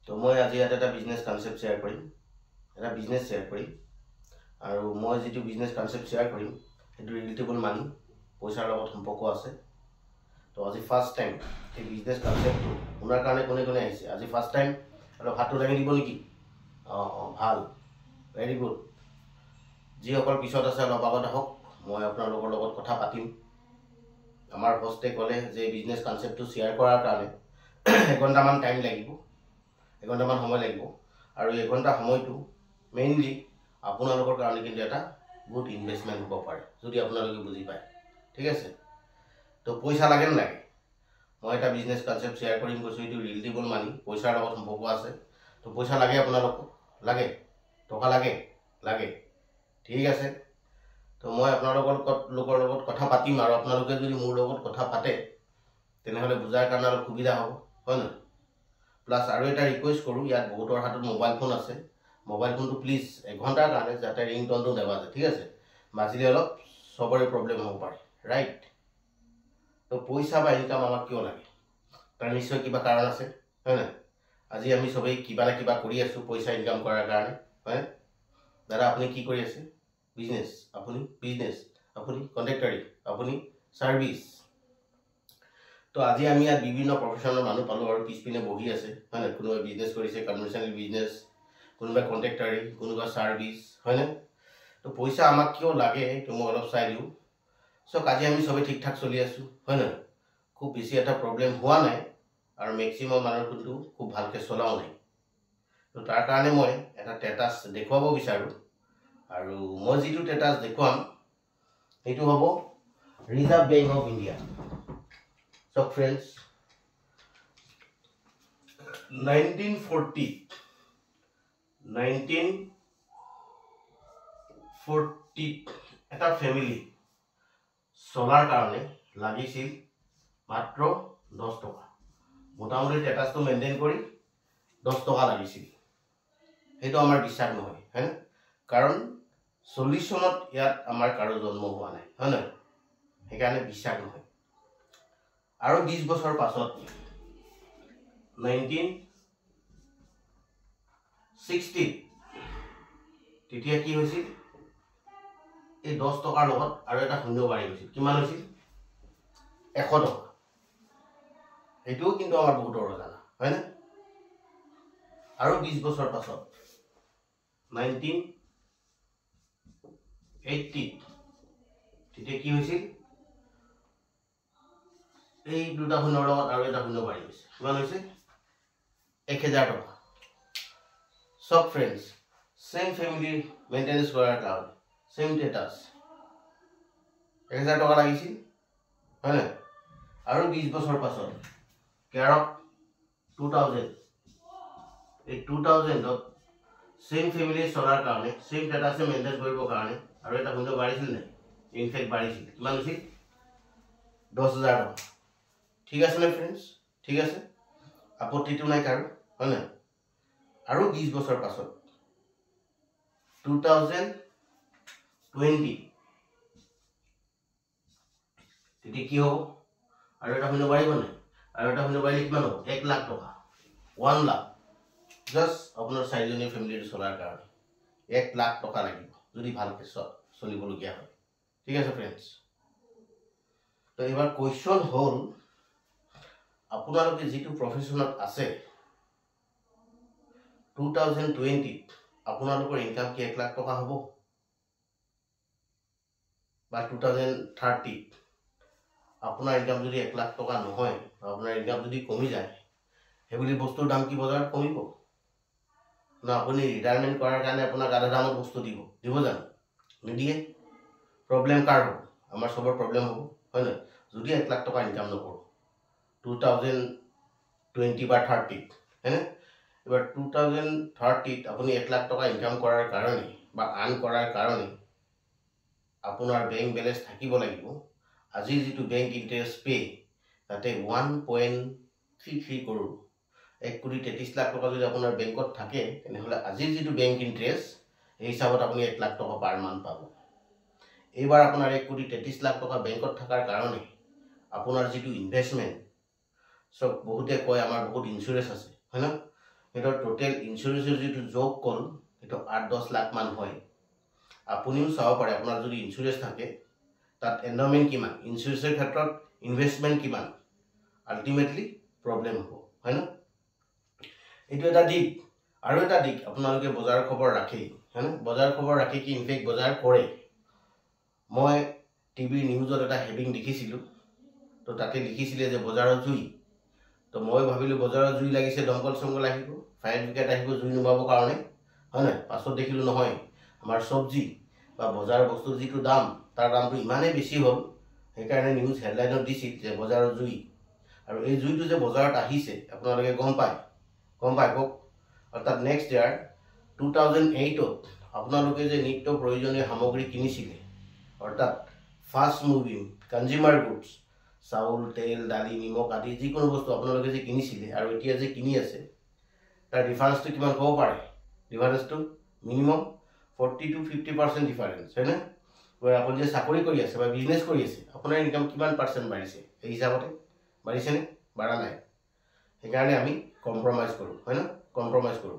তো মই আজি ইয়াত এটা বিজনেছ কনচেপ্ট শ্বেয়াৰ কৰিম, এটা বিজনেছ শ্বেয়াৰ কৰিম। আৰু মই যিটো বিজনেছ কনচেপ্ট শ্বেয়াৰ কৰিম সেইটো ৰিলেটেবল মানি, পইচাৰ লগত সম্পৰ্ক আছে। তো আজি ফাৰ্ষ্ট টাইম এই বিজনেছ কনচেপ্টটো শুনাৰ কাৰণে কোনে কোনে আহিছে? আজি ফাৰ্ষ্ট টাইম অলপ হাতটো দাঙি দিব নেকি? ভাল, ভেৰি গুড। যিসকল পিছত আছে অলপ আগত আহক, মই আপোনালোকৰ লগত কথা পাতিম। আমাৰ হোষ্টে ক'লে যে বিজনেছ কনচেপ্টটো শ্বেয়াৰ কৰাৰ কাৰণে এঘণ্টামান টাইম লাগিব, এঘণ্টামান সময় লাগিব। আৰু এঘণ্টা সময়টো মেইনলি আপোনালোকৰ কাৰণে কিন্তু এটা গুড ইনভেষ্টমেণ্ট হ'ব পাৰে যদি আপোনালোকে বুজি পায়। ঠিক আছে? তো পইচা লাগে নালাগে? মই এটা বিজনেছ কনচেপ্ট শ্বেয়াৰ কৰিম কৈছোঁ, এইটো ৰিলেটেবল মানি, পইচাৰ লগত সম্পৰ্ক আছে। তো পইচা লাগে আপোনালোকক? লাগে? টকা লাগে? লাগে। ঠিক আছে। তো মই আপোনালোকৰ লগত কথা পাতিম, আৰু আপোনালোকে যদি মোৰ লগত কথা পাতে তেনেহ'লে বুজাৰ কাৰণে অলপ সুবিধা হ'ব, হয় নহয়? প্লাছ আৰু এটা ৰিকুৱেষ্ট কৰোঁ, ইয়াত বহুতৰ হাতত মোবাইল ফোন আছে। মোবাইল ফোনটো প্লিজ এঘণ্টাৰ কাৰণে যাতে ৰিংটনটো নেবাজে। ঠিক আছে? বাজিলে অলপ চবৰে প্ৰব্লেম হ'ব পাৰে, ৰাইট? তো পইচা বা ইনকাম আমাক কিয় লাগে? তাৰ নিশ্চয় কিবা কাৰণ আছে, হয় নাই? আজি আমি চবেই কিবা না কিবা কৰি আছোঁ পইচা ইনকাম কৰাৰ কাৰণে, হয়? দাদা আপুনি কি কৰি আছে? বিজনেছ। আপুনি বিজনেছ, আপুনি কণ্ট্ৰেক্টাৰী, আপুনি ছাৰ্ভিচ। তো আজি আমি ইয়াত বিভিন্ন প্ৰফেশ্যনেল মানুহ পালোঁ আৰু পিছপিনে বহি আছে, হয় নাই? কোনোবাই বিজনেছ কৰিছে, কনভেনশ্যনেল বিজনেছ, কোনোবাই কণ্ট্ৰেক্টাৰী, কোনোবাই ছাৰ্ভিচ, হয়নে? তো পইচা আমাক কিয় লাগে এইটো মই অলপ চাই দিওঁ। চ' আজি আমি চবেই ঠিক ঠাক চলি আছোঁ, হয় নহয়? খুব বেছি এটা প্ৰব্লেম হোৱা নাই, আৰু মেক্সিমাম মানুহৰ কিন্তু খুব ভালকৈ চলাও নাই। তো তাৰ কাৰণে মই এটা ষ্টেটাছ দেখুৱাব বিচাৰোঁ, আৰু মই যিটো ষ্টেটাছ দেখুৱাম সেইটো হ'ব reserve bank of India. So friends, 1940 এটা ফেমিলি চলাৰ কাৰণে লাগিছিল মাত্ৰ 10 টকা। মোটামুটি ষ্টেটাছটো মেইনটেইন কৰি 10 টকা লাগিছিল। সেইটো আমাৰ বিশ্বাস নহয়, হয়? কাৰণ 40 চনত ইয়াত আমাৰ কাৰো জন্ম হোৱা নাই, হয় নহয়? সেইকাৰণে বিশ্বাস নহয়। আৰু 20 বছৰ পাছত 1960 তেতিয়া কি হৈছিল? এই 10 টকাৰ লগত আৰু এটা শূন্য বাঢ়ি গৈছিল। কিমান হৈছিল? 100 টকা। সেইটোও কিন্তু আমাৰ বহুতৰ অজানা, হয়নে? আৰু 20 বছৰ পাছত 1980 তেতিয়া কি হৈছিল? এই দুটা শূন্যৰ লগত আৰু এটা শূন্য বাঢ়ি গৈছে। কিমান হৈছে? 1000 টকা। সব ফ্ৰেণ্ডছ, সেম ফেমিলি মেইনটেনেন্স কৰাৰ কাৰণে সেম ষ্টেটাছ 1000 টকা লাগিছিল, হয় নাই? আৰু 20 বছৰ পাছত কেৰক 2000, এই 2000ত সেম ফেমিলি চলাৰ কাৰণে, সেম ষ্টেটাছে মেইনটেইন কৰিবৰ কাৰণে আৰু এটা শূন্য বাঢ়িছিল নাই? ইনফেক্ট বাঢ়িছিল। কিমান হৈছিল? 10,000 টকা। ঠিক আছে নে ফ্ৰেণ্ডছ? ঠিক আছে? আপত্তিটো নাই কাৰো, হয় নাই? আৰু 20 বছৰ পাছত 2020 তেতিয়া কি হ'ব? আৰু এটা শূন্য বাঢ়িব নাই? আৰু এটা শূন্য বাঢ়িলে কিমান হ'ব? 1 লাখ টকা। 1 লাখ জাষ্ট আপোনাৰ 4জনীয়া ফেমিলিটো চলাৰ কাৰণে 1 লাখ টকা লাগিব যদি ভালকৈ চলিবলগীয়া হয়। ঠিক আছে ফ্ৰেণ্ডছ? তো এইবাৰ কুৱেশ্যন হ'ল, আপোনালোকে যিটো প্ৰফেশ্যনত আছে 2020 আপোনালোকৰ ইনকাম কি 1 লাখ টকা হ'ব? বা 2030 আপোনাৰ ইনকাম যদি 1 লাখ টকা নহয়, আপোনাৰ ইনকাম যদি কমি যায়, সেইবুলি বস্তুৰ দাম কি বজাৰত কমিব? না আপুনি ৰিটায়াৰমেণ্ট কৰাৰ কাৰণে আপোনাক আধা দামত বস্তু দিব জানো? নিদিয়ে। প্ৰব্লেম কাৰ হ'ব? আমাৰ চবৰ প্ৰব্লেম হ'ব, হয় নহয়? যদি 1 লাখ টকা ইনকাম নকৰোঁ 2020 বা 30, হয়নে? এবাৰ 2030 আপুনি 1 লাখ টকা ইনকাম কৰাৰ কাৰণে বা আৰ্ণ কৰাৰ কাৰণে আপোনাৰ বেংক বেলেঞ্চ থাকিব লাগিব। আজিৰ যিটো বেংক ইণ্টাৰেষ্ট পে তাতে 1.33 কৰোৰ, 1,33 লাখ টকা যদি আপোনাৰ বেংকত থাকে, তেনেহ'লে আজিৰ যিটো বেংক ইণ্টাৰেষ্ট সেই হিচাপত আপুনি 1 লাখ টকা পাৰ মান্থ পাব। এইবাৰ আপোনাৰ 1,33 লাখ টকা বেংকত থকাৰ কাৰণে আপোনাৰ যিটো ইনভেষ্টমেণ্ট, চব বহুতে কয় আমাৰ বহুত ইঞ্চুৰেঞ্চ আছে, হয় না? সিহঁতৰ টোটেল ইঞ্চুৰেঞ্চৰ যিটো যোগ কল এইটো 8-10 লাখ মান হয় আপুনিও চাব পাৰে আপোনাৰ যদি ইঞ্চুৰেঞ্চ থাকে তাত এন্ডমেন্ট কিমান ইঞ্চুৰেঞ্চৰ ক্ষেত্ৰত ইনভেষ্টমেন্ট কিমান আলটিমেটলি প্ৰবলেম হ'ব হয় না এইটো এটা দিক আৰু এটা দিক আপোনালোকে বজাৰ খবৰ ৰাখি হয় না বজাৰ খবৰ ৰাখি কি ইনফেক্ট বজাৰ কৰে মই টিভি নিউজত এটা হেডিং দেখিছিলো তো তাতে লিখিছিলে যে বজাৰৰ জুই তো মই ভাবিলো বজাৰৰ জুই লাগিছে দমকল সংগল আহিব ফায়াৰ ব্ৰিগেড আহিব জুই নুমাবৰ কাৰণে হয় না পাছত দেখিলো নহয় আমাৰ সবজি বা বজাৰৰ বস্তুৰ যিটো দাম তাৰ দামটো ইমানেই বেছি হ'ল সেইকাৰণে নিউজ হেডলাইনত দিছিল যে বজাৰৰ জুই আৰু এই জুইটো যে বজাৰত আহিছে আপোনালোকে গম পায় কক অৰ্থাৎ নেক্সট ইয়াৰ 2008ত আপোনালোকে যে নিত্য প্ৰয়োজনীয় সামগ্ৰী কিনিছিলে অৰ্থাৎ ফাষ্ট মুভিং কনজিউমাৰ গুডছ চাউল তেল দালি নিমখ আদি যিকোনো বস্তু আপোনালোকে যে কিনিছিলে আৰু এতিয়া যে কিনি আছে তাৰ ডিফাৰেন্সটো কিমান হ'ব পাৰে ডিফাৰেন্সটো মিনিমাম 40 to 50% ডিফাৰেন্স হয় না আপুনি যে চাকৰি কৰি আছে বা বিজনেছ কৰি আছে আপোনাৰ ইনকাম কিমান পাৰ্চেন্ট বাঢ়িছে এই হিচাপতে বাঢ়িছে নে বাঢ়া নাই সেইকাৰণে আমি কম্প্ৰমাইজ কৰো হয় না কম্প্ৰমাইজ কৰো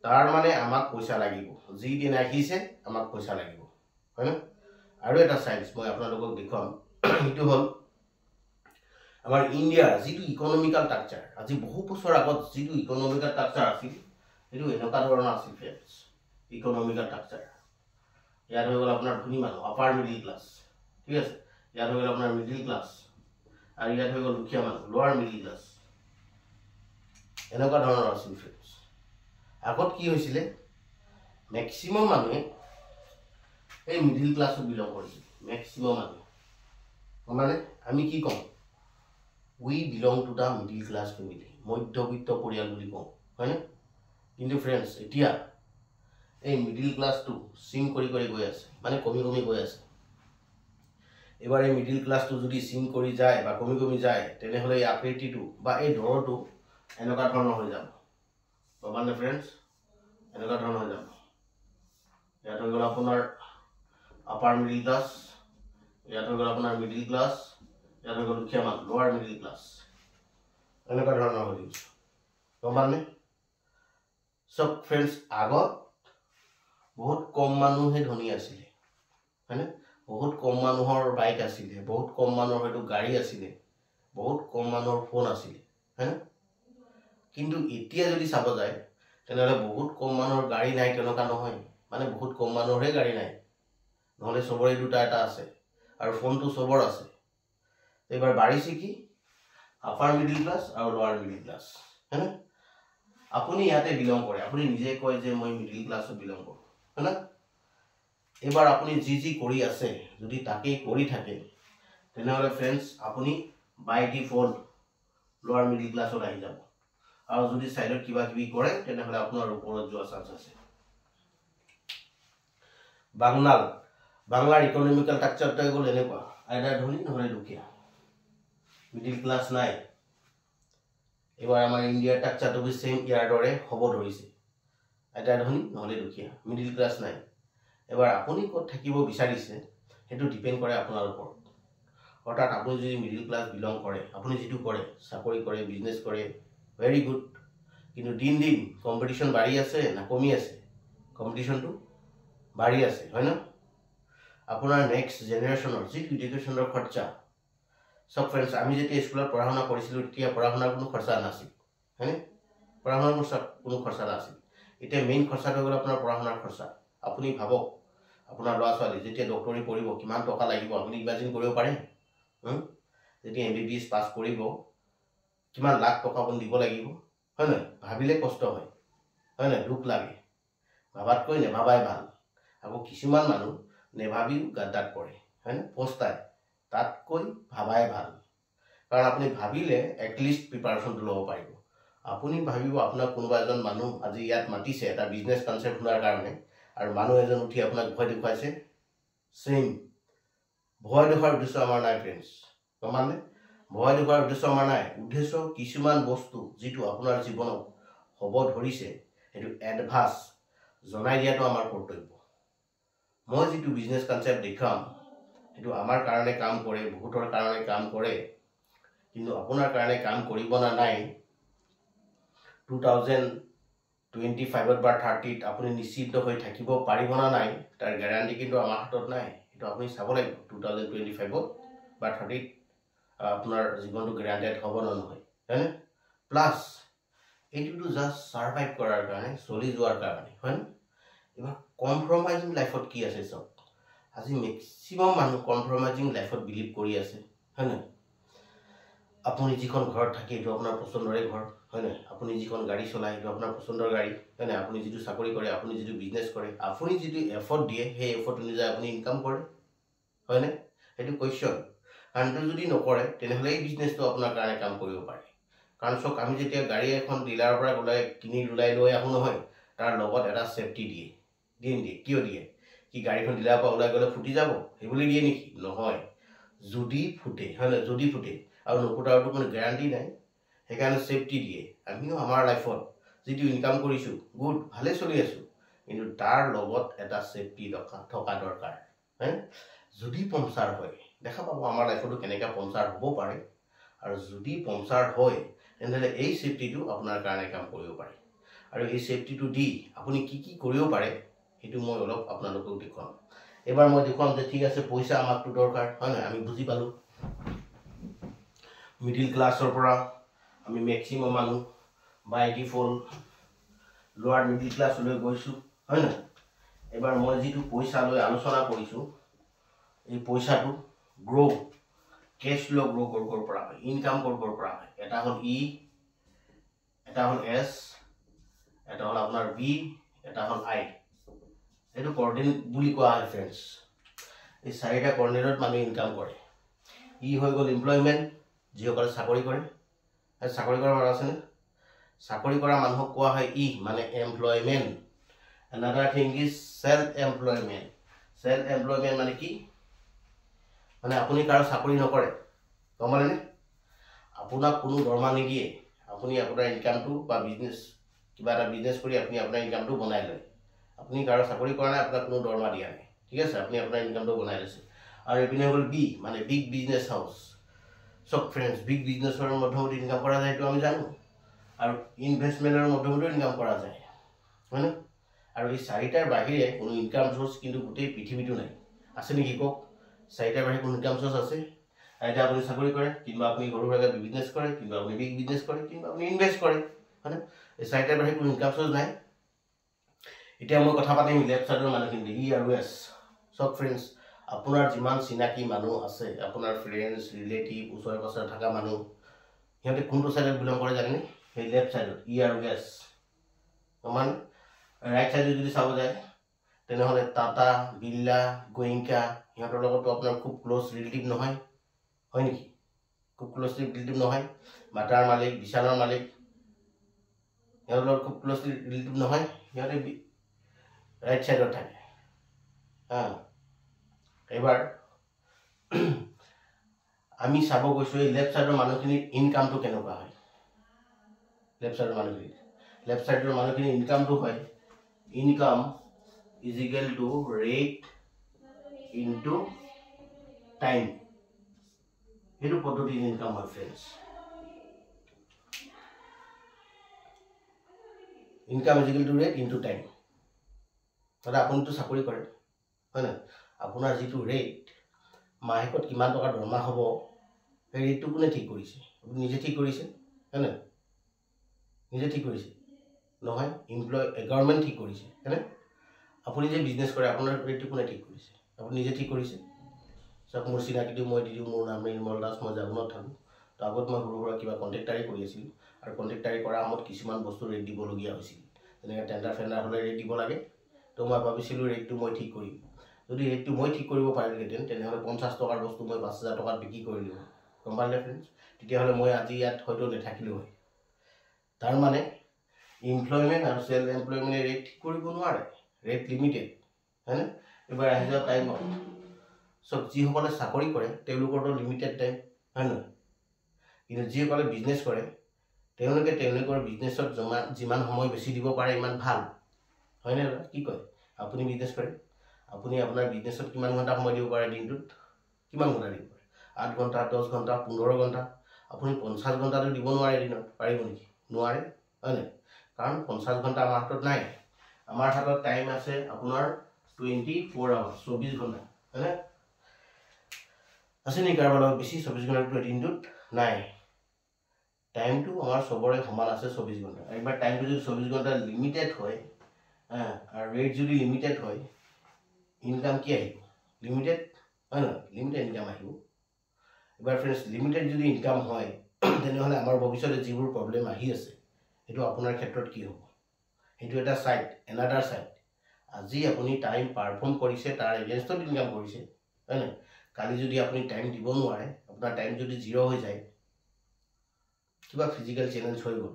তাৰ মানে আমাক পইচা লাগিব যি দিন আহিছে আমাক পইচা লাগিব হয় না আৰু এটা সাইন্স মই আপোনালোকক দেখুৱাম এইটো হ'ল আমাৰ ইণ্ডিয়াৰ যিটো ইকনমিক্যাল স্ট্ৰাকচাৰ আজি বহু বছৰ আগত যিটো ইকনমিক্যাল স্ট্ৰাকচাৰ আছিল এইটো এনেকুৱা ধৰণৰ আছিল ফ্ৰেণ্ডছ ইকনমিক্যাল স্ট্ৰাকচাৰ ইয়াত হৈ গ'ল আপোনাৰ ধনী মানুহ আপাৰ মিডিল ক্লাছ ঠিক আছে ইয়াত হৈ গ'ল আপোনাৰ মিডিল ক্লাছ আৰু ইয়াত হৈ গ'ল দুখীয়া মানুহ লোৱাৰ মিডিল ক্লাছ এনেকুৱা ধৰণৰ আছিল ফ্ৰেণ্ডছ আগত কি হৈছিলে ম্যাক্সিমাম মানুহে এই মিডিল ক্লাছত বিলং কৰিছিল ম্যাক্সিমাম মানুহ মানে আমি কি কম we belong to the middle class family মধ্যবিত্ত পৰিয়াল বুলি কওঁ হয় না কিন্তু ফ্ৰেণ্ডছ এতিয়া এই মিডিল ক্লাছটো সিং কৰি গৈ আছে মানে কমি গৈ আছে এবাৰ এই মিডিল ক্লাছটো যদি সিং কৰি যায় বা কমি যায় তেনেহলে এই আকৃতিটো বা এই দৰটো এনেকুৱা ধৰণৰ হৈ যাব মানে ফ্ৰেণ্ডছ এনেকুৱা ধৰণৰ হৈ যাব ইয়াত হৈ গ'ল আপোনাৰ আপাৰ মিডিল ক্লাছ ইয়াত হৈ গ'ল আপোনাৰ মিডিল ক্লাছ ইয়াত হৈ গ'ল দুখীয়া মানুহ লোৱাৰ মিডিল ক্লাছ এনেকুৱা ধৰণৰ হৈ গৈছে মানে সব ফ্ৰেণ্ডছ আগত বহুত কম মানুহে ধনী আছিলে হয়নে বহুত কম মানুহৰ বাইক আছিলে বহুত কম মানুহৰ হয়তো গাড়ী আছিলে বহুত কম মানুহৰ ফোন আছিলে হয়নে কিন্তু এতিয়া যদি চাব যায় তেনেহলে বহুত কম মানুহৰ গাড়ী নাই তেনেকুৱা নহয় মানে বহুত কম মানুহৰহে গাড়ী নাই নহলে সবৰে দুটা এটা আছে আৰু ফোনটো সবৰ আছে এবাৰ বাঢ়িছে কি আপাৰ মিডিল ক্লাছ আৰু লোৱাৰ মিডিল ক্লাছ হয়নে আপুনি ইয়াতে বিলং কৰে আপুনি নিজে কয় যে মই মিডিল ক্লাছত বিলং কৰো হয়নে এবাৰ আপুনি যি কৰি আছে যদি তাকে কৰি থাকে তেনেহলে ফ্ৰেণ্ডছ আপুনি বাই ডিফল্ট লোৱাৰ মিডিল ক্লাছত আহি যাব আৰু যদি সাইডত কিবা কিবি কৰে তেনেহলে আপোনাৰ ওপৰত যোৱা চান্স আছে বাংলাৰ ইকনমিক্যাল স্ট্ৰাকচাৰটো গ'ল এনেকুৱা আইদাৰ ধনী নহলে দুখীয়া মিডিল ক্লাছ নাই এবাৰ আমাৰ ইণ্ডিয়াৰ স্ট্ৰাকচাৰটো সেম ইয়াৰ দৰে হ'ব ধৰিছে আইদাৰ ধনী নহলে দুখীয়া মিডিল ক্লাছ নাই এবাৰ আপুনি ক'ত থাকিব বিচাৰিছে সেইটো ডিপেন্ড কৰে আপোনাৰ ওপৰত অৰ্থাৎ আপুনি যদি মিডিল ক্লাছ বিলং কৰে আপুনি যেটো কৰে চাকৰি কৰে বিজনেছ কৰে ভেৰি গুড কিন্তু দিন কম্পিটিশন বাঢ়ি আছে না কমি আছে কম্পিটিশনটো বাঢ়ি আছে হয় না আপোনাৰ নেক্সট জেনাৰেশনৰ যিটো এডুকেশনৰ খৰচা সব ফ্ৰেণ্ডছ আমি যেতিয়া স্কুলত পঢ়া শুনা কৰিছিলো তেতিয়া পঢ়া শুনাৰ কোনো খৰচা নাছিল হয়নে পঢ়া শুনাৰ কোনো খৰচা নাছিল এতিয়া মেইন খৰচাটো হ'ল আপোনাৰ পঢ়া শুনাৰ খৰচা আপুনি ভাবক আপোনাৰ ল'ৰা ছোৱালী যেতিয়া ডক্টৰী পঢ়িব কিমান টকা লাগিব আপুনি ইমাজিন কৰিব পাৰে যেতিয়া MBBS পাছ কৰিব কিমান লাখ টকা আপুনি দিব লাগিব হয় না ভাবিলে কষ্ট হয় না দুখ লাগে ভাবাতকৈ নেভাবাই ভাল আকৌ কিছুমান মানুহ নেভাবিও গাদ্দাত পৰে হয় না পস্তায় তাতকৈ ভাবাই ভাল কাৰণ আপুনি ভাবিলে এটলিষ্ট প্ৰিপাৰেচনটো ল'ব পাৰিব আপুনি ভাবিব আপোনাক কোনোবা এজন মানুহ আজি ইয়াত মাতিছে এটা বিজনেছ কনসেপ্ট শুনাৰ কাৰণে আৰু মানুহ এজন উঠি আপোনাক ভয় দেখুৱাইছে সেম ভয় দেখুৱাৰ উদ্দেশ্য আমাৰ নাই ফ্ৰেণ্ডছ মানে ভয় দেখুৱাৰ উদ্দেশ্য আমাৰ নাই উদ্দেশ্য কিছুমান বস্তু যিটো আপোনাৰ জীৱনত হ'ব ধৰিছে সেইটো এডভান্স জনাই দিয়াটো আমাৰ কৰ্তব্য মই যিটো বিজনেছ কনসেপ্ট দেখাম সেইটো আমাৰ কাৰণে কাম কৰে বহুতৰ কাৰণে কাম কৰে কিন্তু আপোনাৰ কাৰণে কাম কৰিব না নাই 2020 25 বা 30 আপুনি নিশ্চিত হৈ থাকিব পাৰিব না নাই তাৰ গ্যাৰান্টি কিন্তু আমাৰ হাতত নাই এটো আপুনি চাব লাগিব 2025 বা 30 আপোনাৰ জীৱনটো গ্যাৰান্টেড হ'ব না নহয় হয়নে প্লাস এইটো জাস্ট সাৰ্ভাইভ কৰাৰ কাৰণে চলি যোৱাৰ কাৰণে হয় এবাৰ কম্প্ৰমাইজিং লাইফত কি আছে সব আজি ম্যাক্সিমাম মানুহ কম্প্ৰমাইজিং লাইফত বিলিভ কৰি আছে হয় না আপুনি যিখন ঘৰত থাকে এটো আপোনাৰ পছন্দৰে ঘৰ হয় না আপুনি যিখন গাড়ী চলাই এটো আপোনাৰ পছন্দৰ গাড়ী হয় না আপুনি যেটো চাকৰি কৰে আপুনি যেটো বিজনেস কৰে আপুনি যেটো এফৰ্ট দিয়ে সেই এফৰ্ট অনুযায়ী আপুনি ইনকাম কৰে হয় না এটো কোৱেশ্চন আনটো যদি নকৰে তেনেহলে এই বিজনেসটো আপোনাৰ কাৰণে কাম কৰিব পাৰে কাৰণ সক আমি যেতিয়া গাড়ী এখন ডিলাৰৰ পৰা গলাই কিনি লুলাই লৈ আহো নহয় তাৰ লগত এটা সেফটি দিয়ে দিয়ে কিয় দিয়ে কি গাড়ীখন ডিলাৰৰ পৰা ওলাই গলে ফুটি যাব হেবুলি দিয়ে নেকি নহয় যদি ফুটে হয় না যদি ফুটে আৰু নফুটাৰটো কোনো গ্যাৰান্টি নাই সেইকাৰণে সেফটি দিয়ে আমিও আমাৰ লাইফত যেটো ইনকাম কৰিছো গুড ভালে চলি আছো কিন্তু তাৰ লগত এটা সেফটি থকা দৰকাৰ হয় যদি পঞ্চাৰ হয় দেখা পাব আমাৰ লাইফটো কেনেকা পঞ্চাৰ হ'ব পাৰে আৰু যদি পঞ্চাৰ হয় এনেহলে এই সেফটিটো আপোনাৰ কাৰণে কাম কৰিব পাৰে আৰু এই সেফটিটো দি আপুনি কি কি কৰিব পাৰে হেতু মই অলপ আপোনালোকক দেখুৱাম এবাৰ মই দেখুৱাম যে ঠিক আছে পইচা আমাকটো দৰকাৰ হয় না আমি বুজি পালো মিডল ক্লাছৰ পৰা আমি ম্যাক্সিমাম মানুহ বাই ডিফল্ট লোৱাৰ মিডল ক্লাছলৈ গৈছো হয় না এবাৰ মই যেটো পইচা লৈ আলোচনা কৰিছো এই পইচাটো গ্ৰো কেশ ফ্লো গ্ৰো কৰিব পৰা হয় ইনকাম কৰিব পৰা হয় এটা হল ই এটা হল এস এটা হল আপোনাৰ বি এটা হল আই এটো কোঅৰ্ডিনেট বুলি কোৱা হয় फ्रेंड्स এই চাৰিটা কোঅৰ্ডিনেটত মানুহ ইনকাম কৰে ই হৈ গল এমপ্লয়মেন্ট যিসকলে চাকৰি কৰে আৰু চাকৰি কৰা মানুহ আছে চাকৰি কৰা মানুহক কোৱা হয় ই মানে employment another thing is self employment মানে কি মানে আপুনি কাৰো চাকৰি নকৰে গমনে আপোনাক কোনো দৰমহা নিদিয়ে আপুনি আপোনাৰ ইনকামটো বা বিজনেস কিবা এটা বিজনেস কৰি আপুনি আপোনাৰ ইনকামটো বনাই লয় আপুনি কাৰো চাকৰি কৰা নাই আপোনাক কোনো দৰমহা দিয়া নাই ঠিক আছে আপুনি আপোনাৰ ইনকামটো বনাই লৈছে আৰু এপিনে হল বি মানে বিগ বিজনেস হাউস সব फ्रेंड्स বিগ বিজনেসৰ মাধ্যমত ইনকাম কৰা যায় তো আমি জানো আৰু ইনভেষ্টমেন্টৰ মাধ্যমত ইনকাম কৰা যায় হয়নে আৰু এই চাৰিটাৰ বাহিৰে কোনো ইনকাম সোৰ্স কিন্তু গোটেই পৃথিৱীটো নাই আছে নেকি কক চাৰিটাৰ বাহিৰে কোনো ইনকাম সোৰ্স আছে এটা আপুনি চাকৰি কৰে কিংবা আপুনি সৰু সুৰা বিজনেস কৰে কিংবা আপুনি বিগ বিজনেস কৰে কিংবা আপুনি ইনভেস্ট কৰে হয়নে এই চাৰিটাৰ বাহিৰে কোনো ইনকাম সোৰ্স নাই এতিয়া মই কথা পাতিম লেফট সাইডৰ মানুহখিনি ই আৰু এস সব फ्रेंड्स আপোনাৰ যিমান চিনাকি মানুহ আছে আপোনাৰ ফ্ৰেন্ডস ৰিলেটিভ ওচৰে পাছৰে থকা মানুহ হেতে কোনটো সাইডত বিলং কৰে জানেনে এই লেফট সাইডত ই আৰু এস সমান ৰাইট সাইডে যদি চাব যায় তেনেহলে টাটা বিল্লা গোয়েঙ্কা ইহঁতৰ লগতো আপোনাৰ খুব ক্লোজ ৰিলেটিভ নহয় হয় নেকি খুব ক্লোজ ৰিলেটিভ নহয় বাটাৰ মালিক বিশালৰ মালিক ইহঁতৰ খুব ক্লোজ ৰিলেটিভ নহয় ইহঁতে ৰাইট সাইডত থাকে এবাৰ আমি চাব গৈছো এই লেফট সাইডৰ মানুহখিনিৰ ইনকামটো কেনেকুৱা হয় লেফট সাইডৰ মানুহখিনিৰ ইনকামটো হয় income is equal to rate into time এটো পদ্ধতিৰ ইনকাম হয় friends income is equal to rate into time তাহলে আপুনি তো চাকৰি কৰে হয় না আপোনাৰ যেটো ৰেট মাহেকত কিমান টকা দৰমহা হ'ব এই ৰেটটো কোনে ঠিক কৰিছে আপুনি নিজে ঠিক কৰিছে হয় না নিজে ঠিক কৰিছে নহয় এমপ্লয় গভৰ্নমেন্ট ঠিক কৰিছে হয়নে আপুনি যে বিজনেস কৰে আপোনাৰ ৰেটটো কোনে ঠিক কৰিছে আপুনি নিজে ঠিক কৰিছে সব মোৰ চিনাকিটো মই দিও মোৰ নাম নিৰ্মল দাস মই জাগুনত থাকো তো আগত মই সৰু কিবা কন্ট্ৰাক্টাৰি কৰি আছিল আৰু কন্ট্ৰাক্টাৰি কৰা আমত কিছুমান বস্তু ৰেট দিব লগিয়া হৈছিল যেনে টেন্ডাৰ ফেন্ডাৰ হলে ৰেট দিব লাগে তো মই ভাবিছিলো ৰেটটো মই ঠিক কৰিম যদি ৰেটটো মই ঠিক কৰিব পাৰিলেহেঁতেন তেনেহলে 50 টকাৰ বস্তু মই 5000 টকাত বিক্ৰী কৰিলো গম পালে फ्रेंड्स তেতিয়া হলে মই আজি ইয়াত হয়তো নেথাকিলো হয় তাৰ মানে এমপ্লয়মেন্ট আৰু সেলফ এমপ্লয়মেন্ট ৰেট ঠিক কৰিব নোৱাৰে ৰেট লিমিটেড হয়নে এবাৰ আহি যাও টাইম সব যিসকলে চাকৰি কৰে তেওঁলোকৰটো লিমিটেড টাইম হয় না কিন্তু যিসকলে বিজনেস কৰে তেওঁলোকৰ বিজনেছত যিমান সময় বেছি দিব পাৰে ইমান ভাল হয় না কি কয় আপুনি বিজনেস কৰে আপুনি আপোনাৰ বিজনেছত কিমান ঘণ্টা সময় দিব পাৰে দিনটোত কিমান ঘণ্টা দিব পাৰে 8 ঘণ্টা 10 ঘণ্টা 15 ঘণ্টা আপুনি 50 ঘণ্টাটো দিব নোৱাৰে দিনত পাৰিব নেকি নোৱাৰে হয় না কাৰণ 50 ঘণ্টা আমাৰ হাতত নাই আমাৰ হাতত টাইম আছে আপোনাৰ 24 আৱাৰ্ছ 24 ঘণ্টা হয়নে আছে নি কাৰোবাৰ লগত বেছি 24 ঘণ্টাটো দিনটোত নাই টাইমটো আমাৰ সবৰে সমান আছে 24 ঘণ্টা একবাৰ টাইমটো যদি 24 ঘণ্টা লিমিটেড হয় আৰু ৰেট যদি লিমিটেড হয় ইনকাম কি আহিব লিমিটেড হয় না লিমিটেড ইনকাম আহিব এবাৰ ফ্ৰেণ্ডছ লিমিটেড যদি ইনকাম হয় তেনেহ'লে আমাৰ ভৱিষ্যতে যিবোৰ প্ৰব্লেম আহি আছে সেইটো আপোনাৰ ক্ষেত্ৰত কি হ'ব সেইটো এটা সাইড এনাদাৰ সাইড আজি আপুনি টাইম পাৰফৰ্ম কৰিছে তাৰ এগেইনষ্টত ইনকাম কৰিছে হয় না কালি যদি আপুনি টাইম দিব নোৱাৰে আপোনাৰ টাইম যদি জিৰ' হৈ যায় কিবা ফিজিক্যাল চ্যালেঞ্জ হৈ গ'ল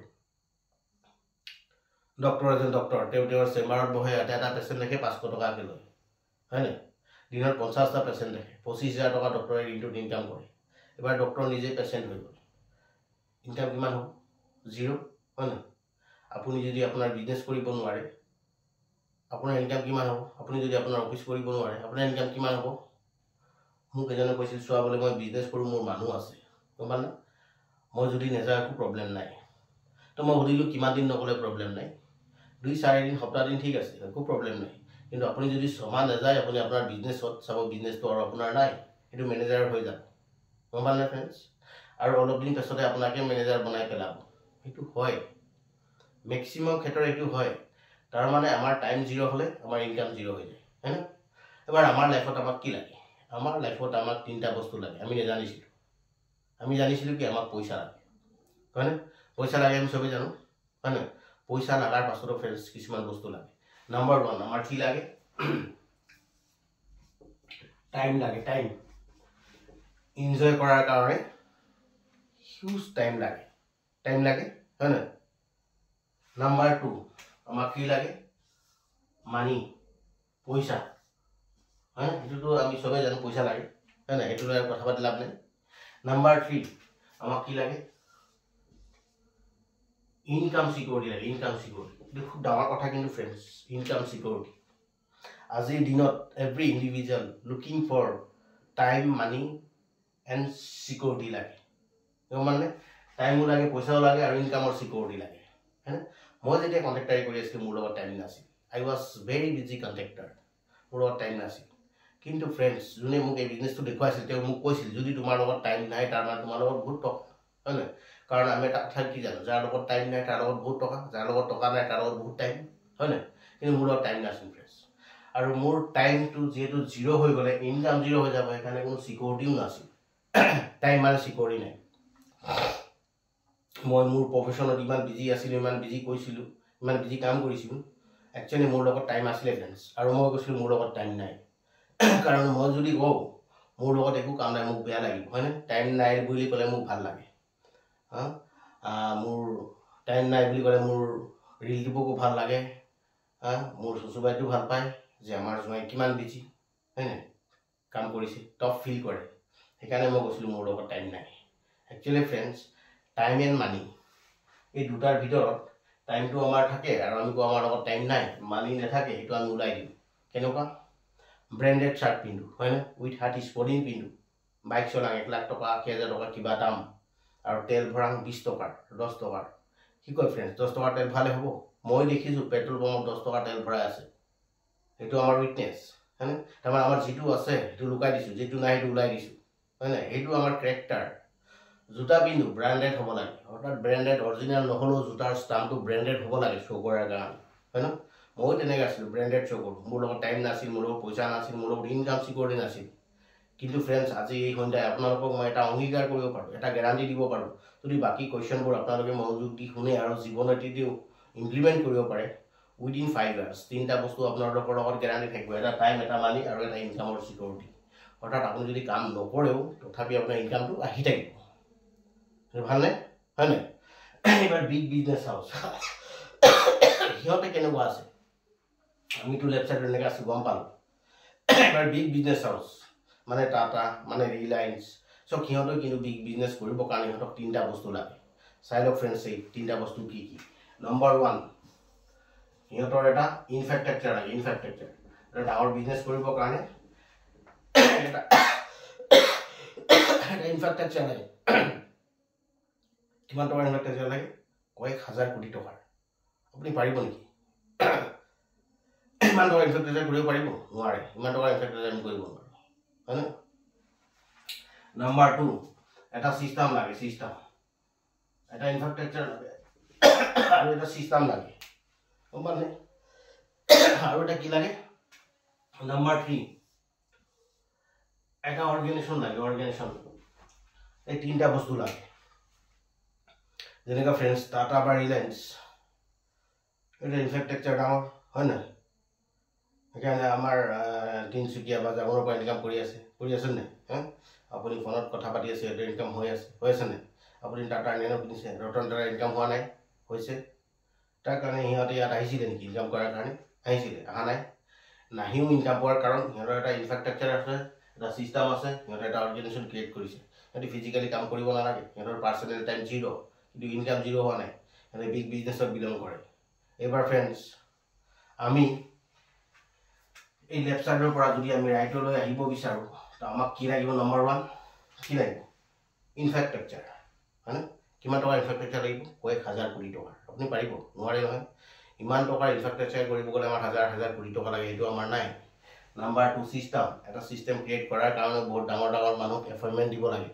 ডক্টৰ এজন ডক্টৰ তেওঁৰ চেম্বাৰত বহে এটা পেচেণ্ট দেখে 500 টকাকৈ লয় হয় না দিনত 50টা পেচেণ্ট দেখে 25,000 টকা ডক্টৰে দিনটোত ইনকাম কৰে এবাৰ ডক্টৰ নিজে পেচেণ্ট হৈ গ'ল ইনকাম কিমান হ'ব জিৰ' হয় না আপুনি যদি আপোনাৰ বিজনেছ কৰিব নোৱাৰে আপোনাৰ ইনকাম কিমান হ'ব আপুনি যদি আপোনাৰ অফিচ কৰিব নোৱাৰে আপোনাৰ ইনকাম কিমান হ'ব মোক এজনে কৈছিল চোৱা বোলে মই বিজনেছ কৰোঁ মোৰ মানুহ আছে গম পালে মই যদি নেযাওঁ একো প্ৰব্লেম নাই তো মই সুধিলোঁ কিমান দিন নকলে প্ৰব্লেম নাই 2-4 দিন সপ্তাহ দিন ঠিক আছে একো প্ৰব্লেম নাই কিন্তু আপুনি যদি 6 মাহ নাযায় আপুনি আপোনাৰ বিজনেছত চাব বিজনেছটো আৰু আপোনাৰ নাই সেইটো মেনেজাৰ হৈ যাব গম পালে ফ্ৰেণ্ডছ আৰু অলপ দিন পাছতে আপোনাকে মেনেজাৰ বনাই পেলাব সেইটো হয় মেক্সিমাম ক্ষেত্ৰত এইটো হয় তাৰ মানে আমাৰ টাইম জিৰ' হ'লে আমাৰ ইনকাম জিৰ' হৈ যায় হয় না এবাৰ আমাৰ লাইফত আমাক কি লাগে আমাৰ লাইফত আমাক 3টা বস্তু লাগে আমি জানিছিলোঁ কি আমাক পইচা লাগে হয় না পইচা লাগে আমি সবে জানো হয় না পইচা লাগাৰ পাছতো ফ্ৰেণ্ডছ কিছুমান বস্তু লাগে নাম্বাৰ 1 আমাৰ কি লাগে টাইম লাগে টাইম এনজয় কৰাৰ কাৰণে হিউজ টাইম লাগে হয় না নাম্বাৰ 2 আমাক কি লাগে মানি পইচা হয় না এটোতো আমি সবে জানো পইচা লাগে হয় না এটো লৈ কথা পাতি লাভ নাই নাম্বাৰ 3 আমাক কি লাগে ইনকাম সিকিউৰিটি লাগে ইনকাম সিকিউৰিটি এটো খুব ডাঙৰ কথা কিন্তু ফ্ৰেণ্ডছ ইনকাম সিকিউৰিটি আজিৰ দিনত every individual looking for time money and security লাগে মানে টাইমও লাগে পইচাও লাগে আৰু ইনকামৰ সিকিউৰিটি লাগে হয় না মই যেতিয়া কন্ট্ৰেক্টাৰী কৰি আছিলোঁ মোৰ লগত টাইম নাছিল আই ৱাজ ভেৰি বিজি কন্ট্ৰেক্টাৰ মোৰ লগত টাইম নাছিল কিন্তু ফ্ৰেণ্ডছ যোনে মোক এই বিজনেছটো দেখুৱাইছিল তেওঁ মোক কৈছিল যদি তোমাৰ লগত টাইম নাই তাৰ মানে তোমাৰ লগত বহুত টকা হয় না কাৰণ আমি এটা কথা কি জানো যাৰ লগত টাইম নাই তাৰ লগত বহুত টকা যাৰ লগত টকা নাই তাৰ লগত বহুত টাইম হয় না কিন্তু মোৰ লগত টাইম নাছিল ফ্ৰেণ্ডছ আৰু মোৰ টাইমটো যেহেতু জিৰ' হৈ গ'লে ইনকাম জিৰ' হৈ যাব সেইকাৰণে কোনো সিকিউৰিটিও নাছিল টাইম মানে সিকিউৰিটি নাই মই মোৰ প্ৰফেশ্যনত ইমান বিজি আছিলোঁ ইমান বিজি কৈছিলোঁ ইমান বিজি কাম কৰিছিলোঁ একচুৱেলি মোৰ লগত টাইম আছিলে ফ্ৰেণ্ডছ আৰু মই কৈছিলোঁ মোৰ লগত টাইম নাই কাৰণ মই যদি কওঁ মোৰ লগত একো কাম নাই মোক বেয়া লাগিব হয় না টাইম নাই বুলি ক'লে মোক ভাল লাগে মোৰ টাইম নাই বুলি ক'লে মোৰ ৰিলেটিভকো ভাল লাগে মোৰ চচুবাইটো ভাল পায় যে আমাৰ জোঁৱাই কিমান বিজি হয় না কাম কৰিছে টপ ফিল কৰে সেইকাৰণে মই কৈছিলোঁ মোৰ লগত টাইম নাই একচুৱেলি ফ্ৰেণ্ডছ টাইম এণ্ড মানি এই দুটাৰ ভিতৰত টাইমটো আমাৰ থাকে আৰু আমি কওঁ আমাৰ লগত টাইম নাই মানি নাথাকে সেইটো আমি ওলাই দিওঁ কেনেকুৱা ব্ৰেণ্ডেড চাৰ্ট পিন্ধো হয় না উইথ হাৰ্ট স্পৰ্টিং পিন্ধো বাইক চলাওঁ 1 লাখ টকা 80,000 টকা কিবা দাম আৰু তেল ভৰাং 20 টকাৰ 10 টকাৰ কি কয় ফ্ৰেণ্ডছ 10 টকাৰ তেল ভালে হ'ব মই দেখিছোঁ পেট্ৰল পাম্পত 10 টকাৰ তেল ভৰাই আছে সেইটো আমাৰ উইটনেছ হয় না তাৰমানে আমাৰ যিটো আছে সেইটো লুকাই দিছোঁ যিটো নাই সেইটো ওলাই দিছোঁ হয় না সেইটো আমাৰ কেৰেক্টাৰ জোতা পিন্ধো ব্ৰেণ্ডেড হ'ব লাগে অৰ্থাৎ ব্ৰেণ্ডেড অৰিজিনেল নহ'লেও জোতাৰ ষ্টাম্পটো ব্ৰেণ্ডেড হ'ব লাগে শ্ব' কৰাৰ কাৰণে হয় না ময়ো তেনেকৈ আছিলোঁ ব্ৰেণ্ডেড শ্ব' কৰোঁ মোৰ লগত টাইম নাছিল মোৰ লগত পইচা নাছিল মোৰ লগত ইনকাম সিকিউৰিটি নাছিল কিন্তু ফ্ৰেণ্ডছ আজি এই সন্ধ্যাই আপোনালোকক মই এটা অংগীকাৰ কৰিব পাৰোঁ এটা গেৰাণ্টি দিব পাৰোঁ যদি বাকী কুৱেশ্যনবোৰ আপোনালোকে মনোযোগ দি শুনে আৰু জীৱনতিটো ইমপ্লিমেণ্ট কৰিব পাৰে উইদিন 5 ইয়াৰ্ছ 3টা বস্তু আপোনালোকৰ লগত গেৰাণ্টি থাকিব এটা টাইম এটা মানি আৰু এটা ইনকামৰ সিকিউৰিটি অৰ্থাৎ আপুনি যদি কাম নকৰেও তথাপি আপোনাৰ ইনকামটো আহি থাকিব ভালনে হয় নাই এবাৰ বিগ বিজনেছ হাউচ সিহঁতে কেনেকুৱা আছে আমিতো লেফ্ট চাইডত এনেকৈ আছোঁ গম পালোঁ এবাৰ বিগ বিজনেছ হাউচ মানে টাটা মানে ৰিলায়েন্স চব সিহঁতেও কিন্তু বিগ বিজনেছ কৰিবৰ কাৰণে সিহঁতক 3টা বস্তু লাগে চাই লওক ফ্ৰেণ্ডছ এই 3টা বস্তু কি কি নম্বৰ 1 সিহঁতৰ এটা ইনফ্ৰাষ্ট্ৰাকচাৰ লাগে ইনফ্ৰাষ্ট্ৰাকচাৰ এটা ডাঙৰ বিজনেছ কৰিবৰ কাৰণে এটা ইনফ্ৰাষ্ট্ৰাকচাৰ লাগে কিমান টকাৰ ইনফ্ৰাষ্ট্ৰাকচাৰ লাগে কয়েক হাজাৰ কোটি টকাৰ আপুনি পাৰিব নেকি? ইমান টকা ইনফ্ৰাষ্ট্ৰাকচাৰ কৰিব পাৰিব? নোৱাৰে। ইমান টকা ইনফ্ৰাষ্ট্ৰাকচাৰ আমি কৰিব নোৱাৰোঁ, হয়নে? নাম্বাৰ 2, এটা চিষ্টেম লাগে। চিষ্টেম, এটা ইনফ্ৰাষ্ট্ৰাকচাৰ লাগে আৰু এটা চিষ্টেম লাগে, গম পালে? আৰু এটা কি লাগে? নাম্বাৰ 3, এটা অৰ্গেনাইজেশ্যন লাগে। অৰ্গেনাইজেশ্যন, এই 3টা বস্তু লাগে। যেনেকৈ ফ্ৰেণ্ডছ, টাটা বা ৰিলায়েন্স, এটা ইনফ্ৰাষ্ট্ৰাকচাৰ ডাঙৰ, হয় নহয়? সেইকাৰণে আমাৰ তিনিচুকীয়া বা জামুৰৰ পৰা ইনকাম কৰি আছে নে? আপুনি ফোনত কথা পাতি আছে, সিহঁতৰ ইনকাম হৈ আছে নে? আপুনি টাটা নেনো কিনিছে, ৰতন টাটাৰ ইনকাম হোৱা নাই? হৈছে। তাৰ কাৰণে সিহঁতে ইয়াত আহিছিলে নেকি ইনকাম কৰাৰ কাৰণে? আহিছিলে? অহা নাই। নাহিও ইনকাম পোৱাৰ কাৰণ সিহঁতৰ এটা ইনফ্ৰাষ্ট্ৰাকচাৰ আছে, এটা চিষ্টেম আছে, সিহঁতে এটা অৰ্গেনাইজেশ্যন ক্ৰিয়েট কৰিছে। সিহঁতে ফিজিকেলি কাম কৰিব নালাগে, সিহঁতৰ পাৰ্চনেল টাইম 0, কিন্তু ইনকাম 0 হোৱা নাই। সিহঁতে বিগ বিজনেছত বিলং কৰে। এইবাৰ ফ্ৰেণ্ডছ, আমি এই লেফ্ট ছাইডৰ পৰা যদি আমি ৰাইটলৈ আহিব বিচাৰোঁ, তো আমাক কি লাগিব? নম্বৰ 1 কি লাগিব? ইনফ্ৰাষ্ট্ৰাকচাৰ, হয়নে? কিমান টকাৰ ইনফ্ৰাষ্ট্ৰাকচাৰ লাগিব? 1,000 কোটি টকাৰ। আপুনি পাৰিব? নোৱাৰে নহয়। ইমান টকাৰ ইনফ্ৰাষ্ট্ৰাকচাৰ কৰিব গ'লে আমাৰ হাজাৰ কোটি টকা লাগে, সেইটো আমাৰ নাই। Number 2, system. এটা চিষ্টেম ক্ৰিয়েট কৰাৰ কাৰণে বহুত ডাঙৰ মানুহক এপইণ্টমেণ্ট দিব লাগে,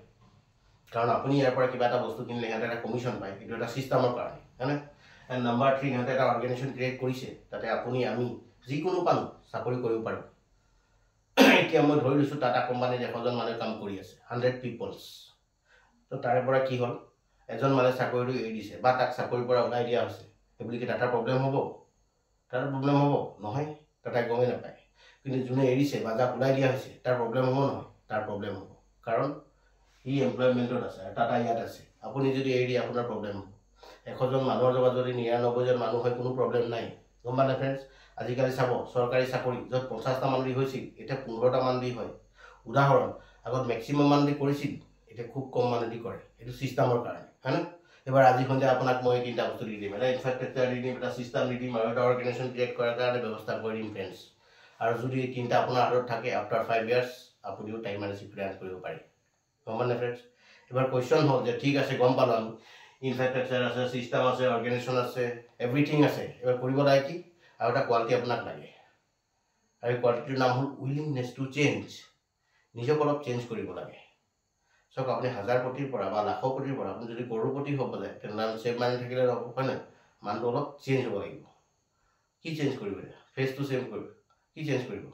কাৰণ আপুনি ইয়াৰ পৰা কিবা এটা বস্তু কিনিলে সিহঁতে এটা কমিশ্যন পায়, সেইটো এটা চিষ্টেমৰ কাৰণে, হয়নে? এণ্ড নাম্বাৰ 3, সিহঁতে এটা অৰ্গেনাইজেশ্যন ক্ৰিয়েট কৰিছে, তাতে আপুনি আমি যিকোনো পাৰোঁ চাকৰি কৰিব পাৰোঁ। এতিয়া মই ধৰি লৈছোঁ টাটা কোম্পানীত 100জন মানুহে কাম কৰি আছে, 100 পিপলছ। তো তাৰে পৰা কি হ'ল? এজন মানুহে চাকৰিটো এৰি দিছে বা তাক চাকৰিৰ পৰা ওলাই দিয়া হৈছে, সেইবুলি কি টাটাৰ প্ৰব্লেম হ'ব? টাটাৰ প্ৰব্লেম হ'ব? নহয়, টাটাই গমেই নাপায়। কিন্তু যোনে এৰিছে বা যাক ওলাই দিয়া হৈছে তাৰ প্ৰব্লেম হ'ব নহয়? তাৰ প্ৰব্লেম হ'ব, কাৰণ ই এমপ্লয়মেণ্টত আছে আৰু টাটা ইয়াত আছে। আপুনি যদি এৰি দিয়ে আপোনাৰ প্ৰব্লেম হ'ব। 100জন মানুহৰ জেগাত যদি 99জন মানুহ হয়, কোনো প্ৰব্লেম নাই, গম পালে ফ্ৰেণ্ডছ? আজিকালি চাব, চৰকাৰী চাকৰি য'ত 50টা মান্থলি হৈছিল, এতিয়া 15টা মান্থলি হয়। উদাহৰণ, আগত মেক্সিমাম মান্থলি কৰিছিল, এতিয়া খুব কম মান্থলি কৰে। এইটো চিষ্টেমৰ কাৰণে, হয়নে? এবাৰ আজি সন্ধিয়া আপোনাক মই 3টা বস্তু দি দিম। এটা ইনফ্ৰাষ্ট্ৰাকচাৰ দি দিম, এটা চিষ্টেম দি দিম, আৰু এটা অৰ্গেনাইজেশ্যন ক্ৰিয়েট কৰাৰ কাৰণে ব্যৱস্থা কৰি দিম ফ্ৰেণ্ডছ। আৰু যদি এই 3টা আপোনাৰ হাতত থাকে, আফটাৰ 5 years আপুনিও টাইম মেনেজমেণ্ট প্লেন কৰিব পাৰে, গম পালে ফ্ৰেণ্ডছ? এবাৰ কুৱেশ্যন হ'ল যে ঠিক আছে, গম পালোঁ আমি ইনফ্ৰাষ্ট্ৰাকচাৰ আছে, চিষ্টেম আছে, অৰ্গেনাইজেশ্যন আছে, এভৰিথিং আছে। এবাৰ কৰিব লাগে কি? আৰু এটা কোৱালিটি আপোনাক লাগে, আৰু এই কোৱালিটিটোৰ নাম হ'ল উইলিংনেছ টু চেঞ্জ। নিজক অলপ চেঞ্জ কৰিব লাগে। চাওক, আপুনি 1000 কোটিৰ পৰা বা লাখৰ কোটিৰ পৰা আপুনি যদি কৰোড়পতি হ'ব যায়, তেনেহ'লে চেভ মানি থাকিলে নহ'ব, হয় নাই? মানুহটো অলপ চেঞ্জ হ'ব লাগিব। কি চেঞ্জ কৰিব? ফেচটো চেঞ্জ কৰিব। কি চেঞ্জ কৰিব?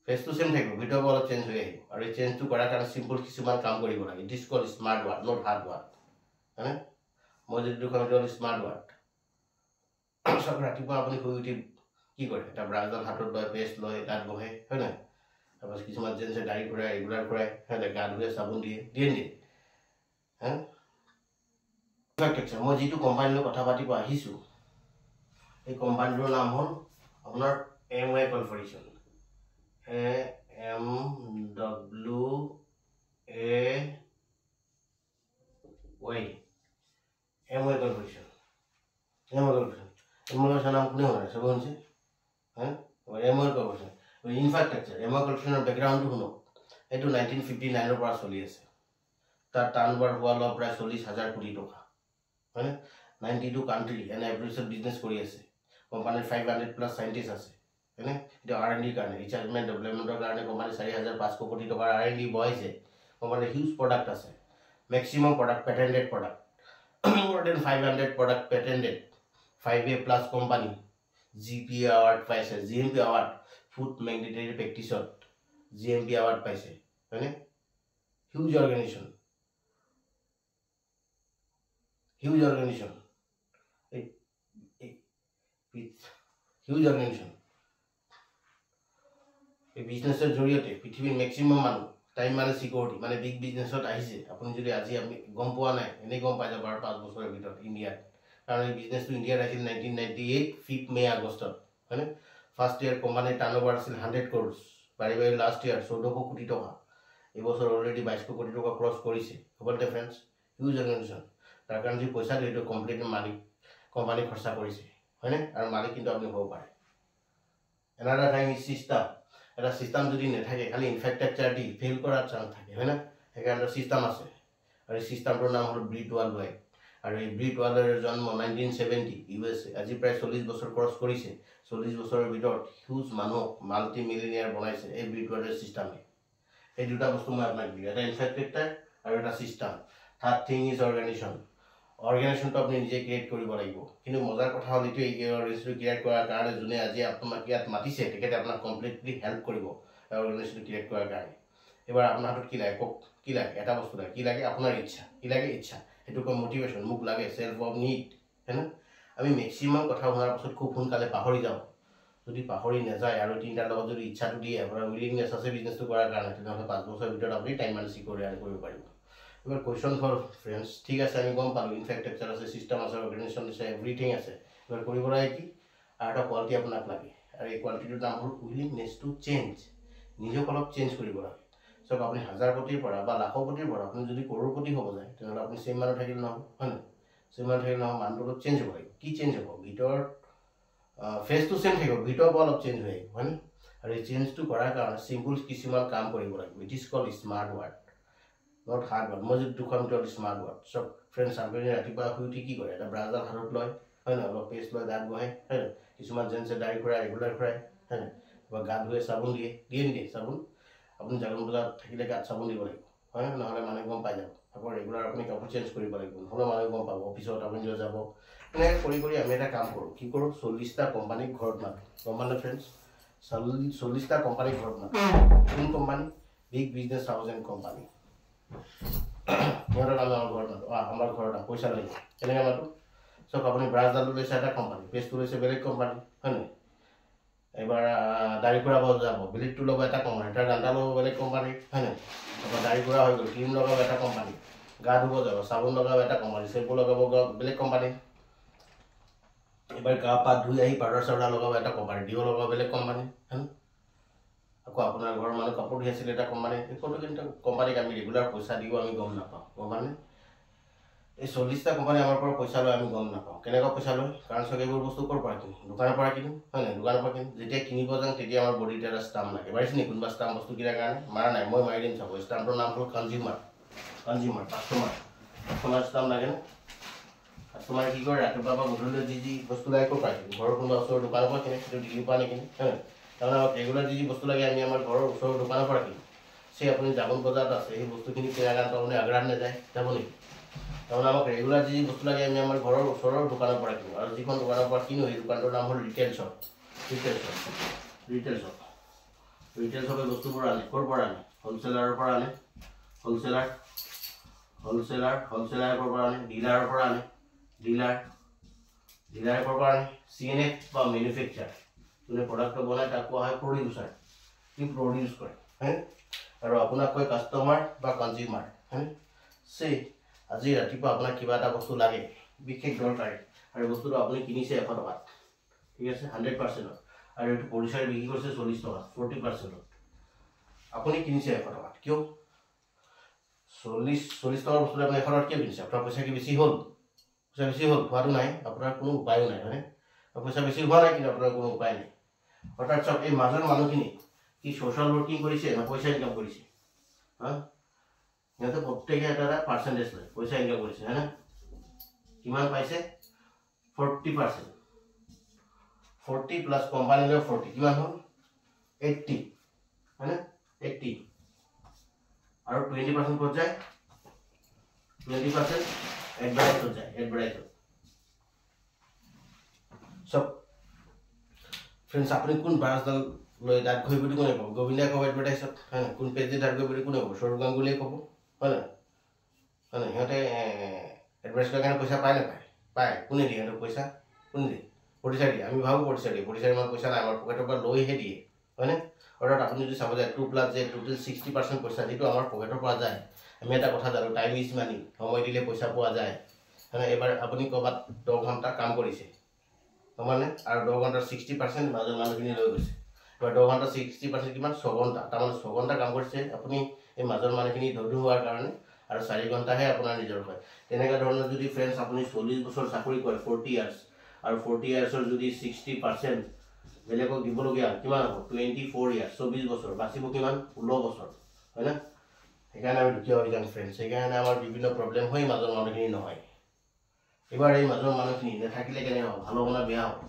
ফেচটো চেঞ্জ থাকিব, ভিতৰৰ পৰা অলপ চেঞ্জ হৈ আহিব। আৰু এই চেঞ্জটো কৰাৰ কাৰণে চিম্পল কিছুমান কাম কৰিব লাগে। It is called smart work, not hard work, হয়নে? মই যদি দুখন হ'ল স্মাৰ্ট ৱাৰ্ক। চাওক, ৰাতিপুৱা আপুনি শুই উঠি কি কৰে? এটা ব্ৰাছডাল হাতত লয়, পেষ্ট লয়, দাঁত বহে, হয় নাই? তাৰপাছত কিছুমান জেন্সে দাড়ি ঘূৰাই, ৰেগুলাৰ ঘূৰাই, হয়, গা ধুৱে, চাবোন দিয়ে নিদিয়ে? মই যিটো কোম্পানীলৈ কথা পাতিব আহিছোঁ, এই কোম্পানীটোৰ নাম হ'ল আপোনাৰ Amway কৰ্পৰেশ্যন। Amway corporation. এমৱেৰ নাম কোনে শুনে? চবে শুনিছে? Amway corporation, infrastructure. Amway কৰ্পৰেশ্যনৰ বেকগ্ৰাউণ্ডটো শুনক। এইটো 1959ৰ পৰা চলি আছে। তাৰ টাৰ্ণঅভাৰ হোৱা লোৱা প্ৰায় 40,000 কোটি টকা, হয়নে? 92 কাণ্ট্ৰি এনে এভৰিছত বিজনেছ কৰি আছে। কোম্পানীৰ 500+ চাইণ্টিষ্ট আছে, হয়নে? এতিয়া R&Dৰ কাৰণে, ৰিচাৰ্চ এণ্ড ডেভেলপমেণ্টৰ কাৰণে কোম্পানী 4,500 কোটি টকাৰ R&D বহাইছে। কোম্পানীৰ হিউজ প্ৰডাক্ট আছে, maximum product patented product, more than 500 product patented. 5A+ company GP award পাইছে, GMP এৱাৰ্ড, ফুড মেণ্ডেটৰী প্ৰেক্টিছত GMP এৱাৰ্ড পাইছে, হয়নে? Huge organisation, huge organisation, huge organisation. এই বিজনেছৰ জৰিয়তে পৃথিৱীৰ মেক্সিমাম মানুহ টাইম মানে চিকিউৰিটি, মানে বিগ বিজনেছত আহিছে। আপুনি যদি আজি আমি গম পোৱা নাই, এনেই গম পাই যাব আৰু 5 বছৰৰ ভিতৰত ইণ্ডিয়াত। কাৰণ এই বিজনেছটো ইণ্ডিয়াত আহিছিল 1998 5 মে আগষ্টত, হয়নে? ফাৰ্ষ্ট ইয়াৰ কোম্পানীৰ টাৰ্ণঅভাৰ আছিল 100 crores, বাঢ়ি বাঢ়ি লাষ্ট ইয়াৰ 1400 কোটি টকা। এইবছৰ অলৰেডি 2200 কোটি টকা ক্ৰছ কৰিছে। হ'বনে ফ্ৰেণ্ডছ? Huge organisation. তাৰ কাৰণে যি পইচা দিয়ে, সেইটো কমপ্লিটলি মালিক কোম্পানী খৰচা কৰিছে, হয়নে? আৰু মালিক কিন্তু আপুনি হ'ব পাৰে। Another time is system. এটা চিষ্টেম যদি নাথাকে, খালি ইনফ্ৰাষ্ট্ৰাকচাৰ দি ফেইল কৰাৰ চান্স থাকে, হয় না? সেইকাৰণে চিষ্টেম আছে, আৰু এই চিষ্টেমটোৰ নাম হ'ল ব্ৰিট ৱাৰ্ল্ড ৱাইড। আৰু এই ব্ৰিট ৱালাৰৰ জন্ম 1970 USA, আজি প্ৰায় 40 বছৰ ক্ৰছ কৰিছে। 40 বছৰৰ ভিতৰত হিউজ মানুহ মাল্টি মিলিয়নিয়াৰ বনাইছে এই ব্ৰিট ৱালাৰ চিষ্টেমে। এই দুটা বস্তু মই আপোনাক দিলোঁ, এটা ইনফ্ৰাষ্ট্ৰাকচাৰ আৰু এটা system. Third thing is organisation. অৰ্গেনাইজেশ্যনটো আপুনি নিজে ক্ৰিয়েট কৰিব লাগিব। কিন্তু মজাৰ কথা হ'ল এইটোৱে, এই অৰ্গেনাইজেশ্যনটো ক্ৰিয়েট কৰাৰ কাৰণে যোনে আজি আপোনাক ইয়াত মাতিছে তেখেতে আপোনাক কমপ্লিটলি হেল্প কৰিব অৰ্গেনাইজেশ্যনটো ক্ৰিয়েট কৰাৰ কাৰণে। এবাৰ আপোনাৰ হাতত কি লাগে কওক? কি লাগে? এটা বস্তু লাগে। কি লাগে? আপোনাৰ ইচ্ছা। কি লাগে? ইচ্ছা। সেইটো কয় মটিভেশ্যন। মোক লাগে চেল্ফ অফ নিড, হয়নে? আমি মেক্সিমাম কথা শুনাৰ পাছত খুব সোনকালে পাহৰি যাওঁ। যদি পাহৰি নাযায় আৰু তিনিটাৰ লগত যদি ইচ্ছাটো দিয়ে, আপোনাৰ উইলিংনেছ আছে বিজনেছটো কৰাৰ কাৰণে, তেনেহ'লে 5 বছৰৰ ভিতৰত আপুনি টাইম মেনেজ কৰি কৰিব পাৰিব। এবাৰ কুৱেশ্যন ফৰ ফ্ৰেণ্ডছ, ঠিক আছে আমি গম পালোঁ ইনফ্ৰাষ্ট্ৰাকচাৰ আছে, চিষ্টেম আছে, অৰ্গেনাইজেশ্যন আছে, এভৰিথিং আছে। এবাৰ কৰিব লাগে কি? আৰু এটা কোৱালিটি আপোনাক লাগে, আৰু এই কোৱালিটিটোৰ নাম হ'ল উইলিংনেছ টু চেঞ্জ। নিজক অলপ চেঞ্জ কৰিব লাগে। চাওক আপুনি 1000 কোটিৰ পৰা বা লাখৰ কোটিৰ পৰা আপুনি যদি কৰোড়পতি হ'ব যায়, তেনেহ'লে আপুনি চেম মানুহ থাকিলে নহ'ব, হয় নহয়? চেম মানুহ থাকিলে নহ'ব, মানুহটো অলপ চেঞ্জ হ'ব লাগিব। কি চেঞ্জ হ'ব? ভিতৰত ফেচটো চেম থাকিব, ভিতৰৰ পৰা অলপ চেঞ্জ হৈ আহিব, হয়নে? আৰু এই চেঞ্জটো কৰাৰ কাৰণে চিম্পুল কিছুমান কাম কৰিব লাগিব। It is called smart work, not hard work. মই যদি দুখন ভিতৰত স্মাৰ্ট ৱাৰ্ক। চব ফ্ৰেণ্ডছ আপুনি ৰাতিপুৱা শুই উঠি কি কৰে? এটা ব্ৰাছডাল হাতত লয়, হয় নহয়? অলপ পেষ্ট লয়, দাঁত বহে, হয় নহয়? কিছুমান জেণ্টছে দাড়ি খুৰাই, ৰেগুলাৰ খুৰাই, হয় নহয়? বা গাত ধুৱে, চাবোন দিয়ে নিদিয়ে চাবোন? আপুনি জাগৰণ বজাত থাকিলে গাত চাবোন দিব লাগিব, হয় নহয়? নহ'লে মানুহে গম পাই যাব। আকৌ ৰেগুলাৰ আপুনি কাপোৰ চেঞ্জ কৰিব লাগিব, নহ'লে মানুহে গম পাব। অফিচত আপুনি লৈ যাব। এনেকৈ কৰি আমি এটা কাম কৰোঁ। কি কৰোঁ? 40টা কোম্পানীক ঘৰত মাতোঁ। গম পালে ফ্ৰেণ্ডছ? 40টা কোম্পানীক ঘৰত মাতোঁ। কোন company? Big business house and company. সিহঁতক আমি আমাৰ ঘৰত মাতোঁ। আমাৰ ঘৰত পইচা লাগিব। কেনেকৈ মাতোঁ? চব আপুনি ব্ৰাছডালটো লৈছে এটা কোম্পানী, পেষ্টটো লৈছে বেলেগ কোম্পানী, হয় নহয়? এবাৰ দাড়ি খুৰাব যাব, ব্লেডটো ল'ব এটা কোম্পানী, তাৰ গানটা ল'ব বেলেগ কোম্পানী, হয় নহয়? তাৰপৰা দাড়ি খুৰা হৈ গ'ল, ক্ৰীম লগাব এটা কোম্পানী, গা ধুব যাব, চাবোন লগাব এটা কোম্পানী, চেম্পু লগাব বেলেগ কোম্পানী। এবাৰ গা পা ধুই আহি পাউডাৰ চাউডাৰ লগাব এটা কোম্পানী, ডিঅ লগাব বেলেগ কোম্পানী, হয়। আকৌ আপোনাৰ ঘৰৰ মানুহ কাপোৰ ধুই আছিলে এটা কোম্পানী। এই ফটো কিন্তু কোম্পানীক আমি ৰেগুলাৰ পইচা দিও, আমি গম নাপাওঁ। গম পানে? এই 40টা কোম্পানী আমাৰ পৰা পইচা লয়, আমি গম নাপাওঁ। কেনেকুৱা পইচা লয়? কাৰণ চব এইবোৰ বস্তু ক'ৰ পৰা কিনিম? দোকানৰ পৰা কিনিম, হয় নহয়? দোকানৰ পৰা কিনিম। যেতিয়া কিনিব যাওঁ তেতিয়া আমাৰ বডিত এটা ষ্টাম্প লাগে। মাৰিছে নেকি কোনোবা ষ্টাম্প বস্তু কিনাৰ কাৰণে? মাৰা নাই, মই মাৰি দিম চাব। ষ্টাম্পটোৰ নাম হ'ল কনজিউমাৰ। কাষ্টমাৰ ষ্টাম্প লাগে নে? কাষ্টমাৰে কি কৰে? ৰাতিপুৱা বা গধূলি যি বস্তু লাগে ক'ৰ পৰা কিনিম? ঘৰৰ কোনোবা ওচৰৰ দোকানৰ পৰা কিনে, সেইটো দিল্লীৰ পৰা নিকিনে, হয় নহয়? তাৰমানে আমাক ৰেগুলাৰ যি বস্তু লাগে আমি আমাৰ ঘৰৰ ওচৰৰ দোকানৰ পৰা কিনিম। সেই আপুনি জাগৰণ বজাৰত আছে, সেই বস্তুখিনি কিনাৰ কাৰণে আপুনি আগ্ৰাত নাযায়, যাব নেকি? তাৰমানে আমাক ৰেগুলাৰ যি বস্তু লাগে আমি আমাৰ ঘৰৰ ওচৰৰ দোকানৰ পৰা কিনো। আৰু যিখন দোকানৰ পৰা কিনো সেই দোকানটোৰ নাম হ'ল ৰিটেইল শ্বপ। ৰিটেইল শ্বপে বস্তুবোৰ আনে। ক'ৰ পৰা আনে? হ'লচেলাৰৰ পৰা আনে। হ'লচেলাৰৰ পৰা আনে। ডিলাৰৰ পৰা আনে। ডিলাৰে ক'ৰ পৰা আনে? CNF বা মেনুফেকচাৰ। যোনে প্ৰডাক্টটো বনায় তাক কোৱা হয় প্ৰডিউচাৰ। কি প্ৰডিউচ কৰে, হয়? আৰু আপোনাক কয় কাষ্টমাৰ বা কনজিউমাৰ, হয়? আজি ৰাতিপুৱা আপোনাক কিবা এটা বস্তু লাগে, বিশেষ দৰকাৰী, আৰু বস্তুটো আপুনি কিনিছে 100 টকাত, ঠিক আছে, 100%ত, আৰু এইটো পৰিচাৰে বিক্ৰী কৰিছে 40 টকা, 40%ত। আপুনি কিনিছে 100 টকাত, কিয়? 40 টকাৰ বস্তুটো আপুনি 100 টকাত কিয় কিনিছে? আপোনাৰ পইচা কি বেছি হ'ল? পইচা বেছি হ'ল? হোৱাটো নাই, আপোনাৰ কোনো উপায়ো নাই, হয়নে? পইচা বেছি হোৱা নাই, কিন্তু আপোনাৰ কোনো উপায় নাই। অৰ্থাৎ চব এই মাজৰ মানুহখিনি কি ছ'চিয়েল ৱৰ্কিং কৰিছে না পইচা ইনকাম কৰিছে? হা? সিহঁতে প্ৰত্যেকে এটা পাৰ্চেণ্টেজ লয়, পইচা ইনকাম কৰিছে, হয় না? কিমান পাইছে? 40%। 40 প্লাছ কোম্পানী লৈ 40, কিমান হ'ল? 80, হয় না? 80। আৰু 20% ক'ত যায়? 20% এডভাৰটাইজত যায়, এডভাৰটাইজত। চব ফ্ৰেণ্ডছ, আপুনি কোন ব্ৰাছডাল লৈ দাঁত ঘঁহি বুলি কোনে ক'ব? গোবিন্দাই ক'ব এডভাৰটাইজত, হয় নহয়? কোন পেজে দাঁত ঘঁহি বুলি কোনে ক'ব? সৌৰভ গাংগুলীয়ে ক'ব, হয় নহয়? হয় নহয়? সিহঁতে এডভাৰটাইজ কৰাৰ কাৰণে পইচা পায় নাপায়? পায়। কোনে দিয়ে সিহঁতক পইচা? কোনে দিয়ে? প্ৰডিউচাৰ দিয়ে। আমি ভাবোঁ প্ৰডিউচাৰ দিয়ে, প্ৰডিউচাৰ ইমান পইচা নাই, আমাৰ পকেটৰ পৰা লৈহে দিয়ে, হয়নে? অৰ্থাৎ আপুনি যদি চাব যায় 2 প্লাছ যে টোটেল 60% পইচা যিটো আমাৰ পকেটৰ পৰা যায়। আমি এটা কথা জানো, টাইম ইজ মানি, সময় দিলে পইচা পোৱা যায়, হয়নে? এবাৰ আপুনি ক'ৰবাত 10 ঘণ্টা কাম কৰিছে, মানে, আৰু 10 ঘণ্টাৰ 60% মাজৰ মানুহখিনি লৈ গৈছে। এবাৰ 10 ঘণ্টা 60% কিমান? 6 ঘণ্টা। তাৰমানে 6 ঘণ্টা কাম কৰিছে আপুনি এই মাজৰ মানুহখিনি ধৰি হোৱাৰ কাৰণে, আৰু 4 ঘণ্টাহে আপোনাৰ নিজৰ হয়। তেনেকুৱা ধৰণৰ যদি ফ্ৰেণ্ডছ আপুনি 40 বছৰ চাকৰি কৰে, 40 ইয়াৰ্ছ, আৰু 40 ইয়াৰ্ছৰ যদি 60% বেলেগক দিবলগীয়া কিমান হ'ব? 24 ইয়াৰ্ছ, 24 বছৰ, বাচিব কিমান? 16 বছৰ, হয় না? সেইকাৰণে আমি দুখীয়া হৈ যাম ফ্ৰেণ্ডছ। সেইকাৰণে আমাৰ বিভিন্ন প্ৰব্লেম হয়, মাজৰ মানুহখিনি নহয়। এবাৰ এই মাজৰ মানুহখিনি নাথাকিলে কেনে হ'ব, ভাল হ'ব না বেয়া হ'ব?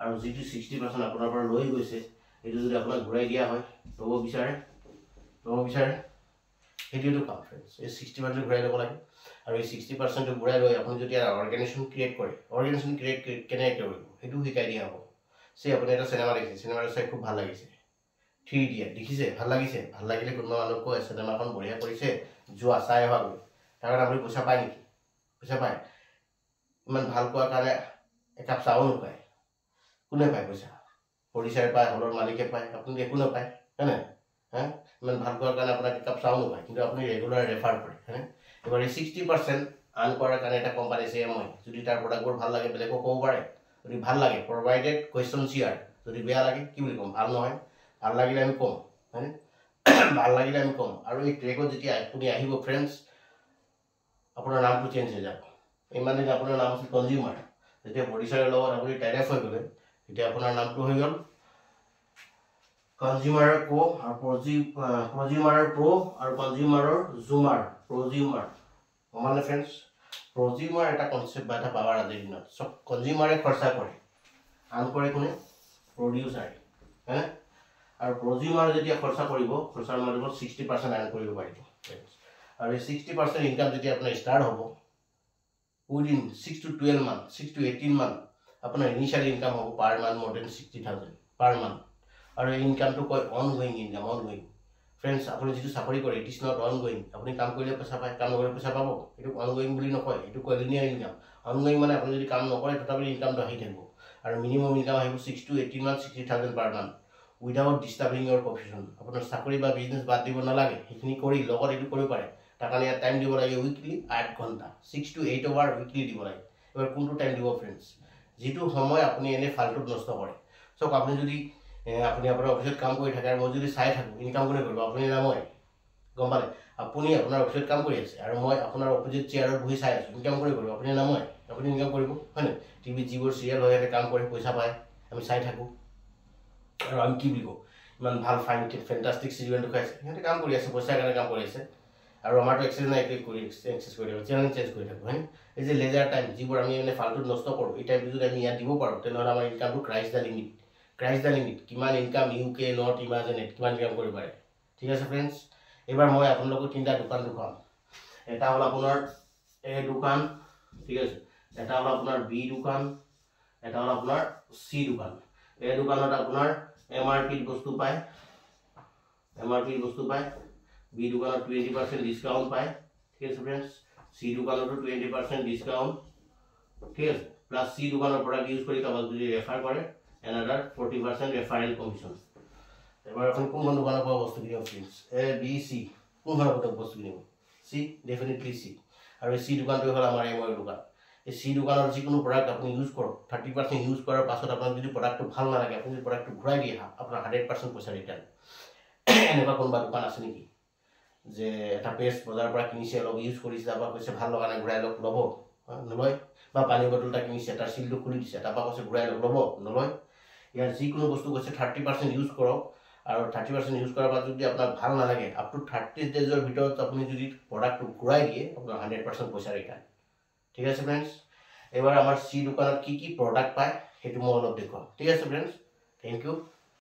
আৰু যিটো 60% আপোনাৰ পৰা লৈ গৈছে এইটো যদি আপোনাক ঘূৰাই দিয়া হয় ল'ব বিচাৰে সেইটোৱেতো কাম ফ্ৰেণ্ডছ। এই 60% ঘূৰাই ল'ব লাগে আৰু এই 60% ঘূৰাই লৈ আপুনি যদি এটা অৰ্গেনাইজেশ্যন ক্ৰিয়েট কৰে, অৰ্গেনাইজেশ্যন ক্ৰিয়েট কেনেকৈ কৰিব সেইটো শিকাই দিয়া হ'ব। আপুনি এটা চিনেমা দেখিছে, চিনেমাটো চাই খুব ভাল লাগিছে, 3 Idiot দেখিছে, ভাল লাগিছে, ভাল লাগিলে কোনোবা মানুহক কয় চিনেমাখন বঢ়িয়া কৰিছে, যোৱা চাই অহাগৈ, তাৰ কাৰণে আপুনি পইচা পায় নেকি? পইচা পায়? ইমান ভাল কোৱাৰ কাৰণে একাপ চাহো নোপায়। কোনে পায় পইচা? প্ৰডিউচাৰে পায়, হলৰ মালিকে পায়, আপুনি একো নাপায়, হয়নে? ইমান ভাল কোৱাৰ কাৰণে আপোনাক একাপ চাহো নোপায়, কিন্তু আপুনি ৰেগুলাৰ ৰেফাৰ কৰে। এবাৰ এই 60% আৰ্ণ কৰাৰ কাৰণে এটা কোম্পানী আছে মই, যদি তাৰ প্ৰডাক্টবোৰ ভাল লাগে বেলেগক ক'ব পাৰে। যদি ভাল লাগে প্ৰভাইডেড কুৱেশ্যন চিয়াৰ, যদি বেয়া লাগে কি বুলি ক'ম? ভাল নহয়। ভাল লাগিলে আমি ক'ম, হয়নে? ভাল লাগিলে আমি ক'ম। আৰু এই ট্ৰেকত যেতিয়া আপুনি আহিব ফ্ৰেণ্ডছ, আপোনাৰ নামটো চেঞ্জ হৈ যাব। ইমান দিন আপোনাৰ নাম আছিল কনজিউমাৰ, যেতিয়া প্ৰডিউচাৰৰ লগত আপুনি টাইপ হৈ গ'লে তেতিয়া আপোনাৰ নামটো হৈ গ'ল কনজিউমাৰৰ কো আৰু প্ৰজিউমাৰৰ প্ৰ' আৰু কনজিউমাৰৰ জুমাৰ, প্ৰজিউমাৰ। মানে ফ্ৰেণ্ডছ, প্ৰজিউমাৰ এটা কনচেপ্ট বা এটা পাৱাৰ আজিৰ দিনত। চব কনজিউমাৰে খৰচা কৰে, আৰ্ণ কৰে কোনে? প্ৰডিউচাৰে, হয়নে? আৰু প্ৰজিউমাৰ যেতিয়া খৰচা কৰিব, খৰচাৰ মাধ্যমত 60% আৰ্ণ কৰিব পাৰিব ফ্ৰেণ্ডছ। আৰু এই 60% ইনকাম যেতিয়া আপোনাৰ ষ্টাৰ্ট হ'ব, within 6 to 12 month, 6 to 18 month আপোনাৰ ইনিচিয়েল ইনকাম হ'ব per month more than 60,000 per month. আৰু এই ইনকামটো কয় অনগোয়িং ইনকাম, অনগোয়িং। ফ্ৰেণ্ডছ, আপুনি যিটো চাকৰি কৰে ইট ইজ নট অনগোয়িং। আপুনি কাম কৰিলে পইচা পায়, কাম নকৰিলে পইচা পাব, এইটো অনগোয়িং বুলি নকয়, এইটো কয় লিনিয়াৰ ইনকাম। অনগোয়িং মানে আপুনি যদি কাম নকৰে তথাপি ইনকামটো আহি থাকিব, আৰু মিনিমাম ইনকাম আহিব 6 to 18 month 60,000 per month without disturbing your profession. আপোনাৰ চাকৰি বা বিজনেছ বাদ দিব নালাগে, সেইখিনি কৰি লগত এইটো কৰিব পাৰে। তাৰ কাৰণে ইয়াত টাইম দিব লাগে উইকলি 8 ঘণ্টা, 6 to 8 hour উইকলি দিব লাগে। এবাৰ কোনটো টাইম দিব ফ্ৰেণ্ডছ? যিটো সময় আপুনি এনেই ফাল্টুত নষ্ট কৰে। চাওক, আপুনি যদি আপুনি আপোনাৰ অফিচত কাম কৰি থাকে আৰু মই যদি চাই থাকোঁ, ইনকাম কোনে কৰিব? আপুনি না মই? গম পালে? আপুনি আপোনাৰ অফিচত কাম কৰি আছে আৰু মই আপোনাৰ অপজিট চেয়াৰত বহি চাই আছোঁ, ইনকাম কোনে কৰিব? আপুনি না মই? আপুনি ইনকাম কৰিব, হয়নে? টিভিত যিবোৰ চিৰিয়েল হয় সিহঁতে কাম কৰি পইচা পায়, আমি চাই থাকোঁ, আৰু আমি কি বুলি কওঁ? ইমান ভাল ফেণ্টাষ্টিক চিৰিয়েল দেখুৱাইছে, সিহঁতে কাম কৰি আছে, পইচাৰ কাৰণে কাম কৰি আছে। আৰু আমাৰতো এক্সেছ নাই, এক্সেছ কৰি থাকোঁ, চেনেল চেঞ্জ কৰি থাকোঁ, হয়নে? এই যে লেজাৰ টাইম যিবোৰ আমি মানে ফাল্টুত নষ্ট কৰোঁ, এই টাইমটো যদি আমি ইয়াত দিব পাৰোঁ তেনেহ'লে আমাৰ ইনকামটো ক্ৰাইছ দ্য লিমিট। ক্ৰাইছ দ্য লিমিট, কিমান ইনকাম UK নট ইমাজিনেট, কিমান ইনকাম কৰিব পাৰে। ঠিক আছে ফ্ৰেণ্ডছ, এইবাৰ মই আপোনালোকক 3টা দোকান দেখুৱাম। এটা হ'ল আপোনাৰ A দোকান, ঠিক আছে, এটা হ'ল আপোনাৰ B দোকান, এটা হ'ল আপোনাৰ C দোকান। A দোকানত আপোনাৰ MRP বস্তু পায়, B দোকানত 20% ডিসকাউন্ট পায়, ঠিক আছে ফ্রেন্ডস। C দোকানতো 20% ডিসকাউন্ট, ঠিক আছে, প্লাস C দোকানৰ প্ৰডাক্ট ইউজ কৰি কাবাক যদি ৰেফাৰ কৰে another 40% ৰেফাৰেল কমিশন। এবাৰ আপুনি কোন দোকানৰ পৰা বস্তু কিনিব ফ্ৰেন্ডস? A B C কোনখনৰ পৰা বস্তু কিনিব? C, definitely C। আৰু C দোকানটো হ'ল আমাৰ এমৰ দোকান। এই C দোকানৰ যিকোনো প্ৰডাক্ট আপুনি ইউজ কৰক, 30% ইউজ কৰাৰ পাছত আপোনাক যদি প্ৰডাক্টটো ভাল নালাগে, আপুনি যদি প্ৰডাক্টটো ঘূৰাই দিয়ে আপোনাৰ 100% পইচা ৰিটাৰ্ণ। এনেকুৱা কোনোবা দোকান আছে নেকি যে এটা পেষ্ট বজাৰৰ পৰা কিনিছে, অলপ ইউজ কৰিছে, তাৰপৰা কৈছে ভাল লগা নাই ঘূৰাই লওক, ল'ব? নলয়। বা পানী বটলটা কিনিছে, তাৰ চিলটো খুলি দিছে, তাৰপৰা কৈছে ঘূৰাই লওক, ল'ব? নলয়। ইয়াৰ যিকোনো বস্তু কৈছে 30% ইউজ কৰক, আৰু 30% ইউজ কৰাৰ পাছত যদি আপোনাক ভাল নালাগে আপ টু 30 ডেজৰ ভিতৰত আপুনি যদি প্ৰডাক্টটো ঘূৰাই দিয়ে আপোনাৰ 100% পইচা ৰিটাৰ্ণ। ঠিক আছে ফ্ৰেণ্ডছ, এবাৰ আমাৰ C দোকানত কি কি প্ৰডাক্ট পায় সেইটো মই অলপ দেখুৱাম। ঠিক আছে ফ্ৰেণ্ডছ, থেংক ইউ।